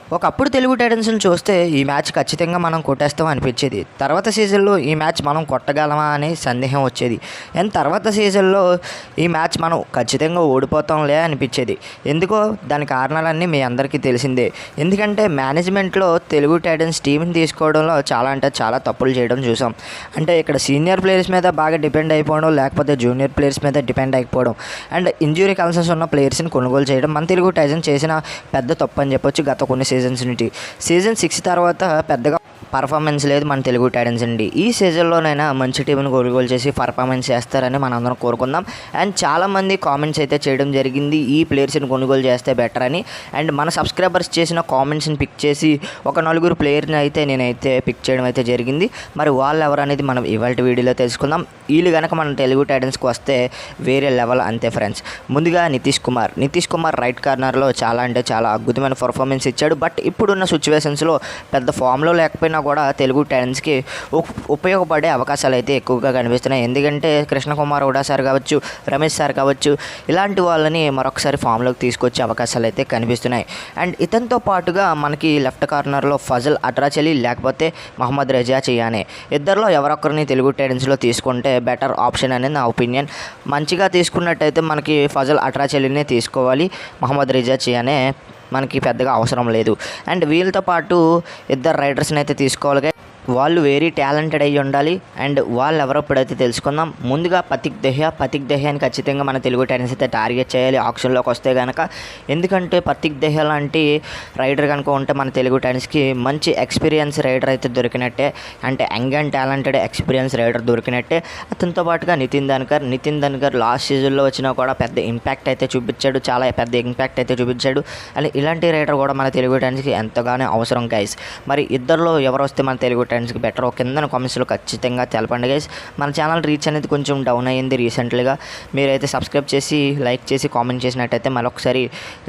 ఒకప్పుడు తెలుగు టైటన్స్‌ని చూస్తే ఈ మ్యాచ్ ఖచ్చితంగా మనం కొట్టేస్తాం అనిపించేది. తర్వాత సీజన్‌లో ఈ మ్యాచ్ మనం కొట్టగలమా అనే సందేహం వచ్చేది. అండ్ తర్వాత సీజన్‌లో ఈ మ్యాచ్ మనం ఖచ్చితంగా ఓడిపోతాంలే అనిపించేది. ఎందుకో దాని కారణాలన్నీ మీ అందరికీ తెలిసిందే. ఎందుకంటే మేనేజ్మెంట్‌లో తెలుగు టైటన్స్ టీమ్‌ని తీసుకోవడంలో చాలా అంటే చాలా తప్పులు చేయడం చూసాం. అంటే ఇక్కడ సీనియర్ ప్లేయర్స్ మీద బాగా డిపెండ్ అయిపోవడం, లేకపోతే జూనియర్ ప్లేయర్స్ మీద డిపెండ్ అయిపోవడం అండ్ ఇంజ్యూరీ కన్సర్న్స్ ఉన్న ప్లేయర్స్‌ని కొనుగోలు చేయడం మన తెలుగు టైటన్స్ చేసిన పెద్ద తప్పు అని చెప్పొచ్చు గత కొన్ని సీజన్స్ నుండి. సీజన్ 6 తర్వాత పెద్దగా పర్ఫార్మెన్స్ లేదు మన తెలుగు టైటన్స్ అండి. ఈ సీజన్లోనైనా మంచి టీంని కొనుగోలు చేసి పర్ఫార్మెన్స్ చేస్తారని మనందరం కోరుకుందాం. అండ్ చాలామంది కామెంట్స్ అయితే చేయడం జరిగింది ఈ ప్లేయర్స్ని కొనుగోలు చేస్తే బెటర్ అని. అండ్ మన సబ్స్క్రైబర్స్ చేసిన కామెంట్స్ని పిక్ చేసి ఒక 4 ప్లేయర్ని అయితే నేనైతే పిక్ చేయడం అయితే జరిగింది. మరి వాళ్ళు ఎవరు అనేది మనం ఇవాళ వీడియోలో తెలుసుకుందాం. వీళ్ళు కనుక మన తెలుగు టైటన్స్కి వస్తే వేరే లెవెల్ అంతే ఫ్రెండ్స్. ముందుగా నితీష్ కుమార్ రైట్ కార్నర్లో చాలా అంటే చాలా అద్భుతమైన పర్ఫార్మెన్స్ ఇచ్చాడు. బట్ ఇప్పుడున్న సిచ్యువేషన్స్లో పెద్ద ఫామ్లో లేకపోయినా కూడా తెలుగు టైటన్స్కి ఉపయోగపడే అవకాశాలు అయితే ఎక్కువగా కనిపిస్తున్నాయి. ఎందుకంటే కృష్ణకుమార్ హుడా సార్ కావచ్చు, రమేష్ సార్ కావచ్చు, ఇలాంటి వాళ్ళని మరొకసారి ఫామ్లోకి తీసుకొచ్చే అవకాశాలు అయితే కనిపిస్తున్నాయి. అండ్ ఇతనితో పాటుగా మనకి లెఫ్ట్ కార్నర్లో ఫజల్ అట్రాచలి లేకపోతే మహమ్మద్ రజా చియానే ఇద్దరిలో ఎవరొక్కరిని తెలుగు టైటన్స్లో తీసుకుంటే బెటర్ ఆప్షన్ అనేది నా ఒపీనియన్. మంచిగా తీసుకున్నట్టయితే మనకి ఫజల్ అట్రాచలినే తీసుకోవాలి, మహమ్మద్ రజా చియానే మనకి పెద్దగా అవసరం లేదు. అండ్ వీళ్ళతో పాటు ఇద్దరు రైడర్స్ని అయితే తీసుకోవాలి. వాళ్ళు వెరీ టాలెంటెడ్ అయ్యి ఉండాలి. అండ్ వాళ్ళు ఎవరో ఇప్పుడైతే తెలుసుకుందాం. ముందుగా పతిక్ దెహ్యాని ఖచ్చితంగా మన తెలుగు టైటన్స్ అయితే టార్గెట్ చేయాలి ఆప్షన్లోకి వస్తే కనుక. ఎందుకంటే పతిక్ దెహ్యా లాంటి రైడర్ కనుక ఉంటే మన తెలుగు టైటన్స్కి మంచి ఎక్స్పీరియన్స్ రైడర్ అయితే దొరికినట్టే. అంటే young and talented experience rider దొరికినట్టే. అతనితో పాటుగా నితిన్ ధన్కర్ లాస్ట్ సీజన్లో వచ్చినా కూడా పెద్ద ఇంపాక్ట్ అయితే చూపించాడు, చాలా పెద్ద ఇంపాక్ట్ అయితే చూపించాడు. అని ఇలాంటి రైడర్ కూడా మన తెలుగు టైటన్స్కి ఎంతగానో అవసరం గైస్. మరి ఇద్దరిలో ఎవరు వస్తే మన తెలుగు టైటన్స్కి బెటర్ కింద కామెంట్స్లో ఖచ్చితంగా తెలపండి గైస్. మన ఛానల్ రీచ్ అనేది కొంచెం డౌన్ అయ్యింది రీసెంట్లీగా. మీరైతే సబ్స్క్రైబ్ చేసి లైక్ చేసి కామెంట్ చేసినట్టయితే మరొకసారి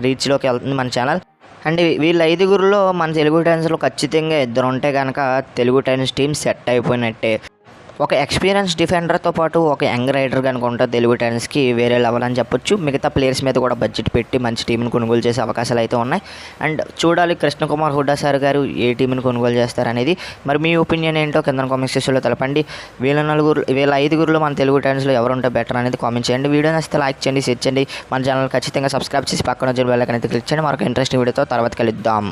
రీచ్లోకి వెళ్తుంది మన ఛానల్. అండ్ వీళ్ళ 5గురిలో మన తెలుగు టైటన్స్లో ఖచ్చితంగా ఇద్దరు ఉంటే కనుక తెలుగు టైటన్స్ టీం సెట్ అయిపోయినట్టే. ఒక ఎక్స్పీరియన్స్ డిఫెండర్తో పాటు ఒక యంగ్ రైడర్ కనుక ఉంటే తెలుగు టైటన్స్కి వేరే లెవెల్ అని చెప్పొచ్చు. మిగతా ప్లేయర్స్ మీద కూడా బడ్జెట్ పెట్టి మంచి టీంని కొనుగోలు చేసే అవకాశాలు అయితే ఉన్నాయి. అండ్ చూడాలి కృష్ణకుమార్ హుడా సార్ గారు ఏ టీంని కొనుగోలు చేస్తారనేది. మరి మీ ఒపీనియన్ ఏంటో కింద కామెంట్ సెక్షన్లో తెలపండి. వీళ్ళ 5గురిలో మన తెలుగు టైటన్స్లో ఎవరు ఉంటే బెటర్ అనేది కామెంట్ చేయండి. వీడియో నచ్చితే లైక్ చేయండి, షేర్ చేయండి. మన ఛానల్ ఖచ్చితంగా సబ్స్క్రైబ్ చేసి పక్కన బెల్ ఐకాన్ అయితే క్లిక్ చేయండి. మరొక ఇంట్రెస్టింగ్ వీడియోతో తర్వాత కలుద్దాం.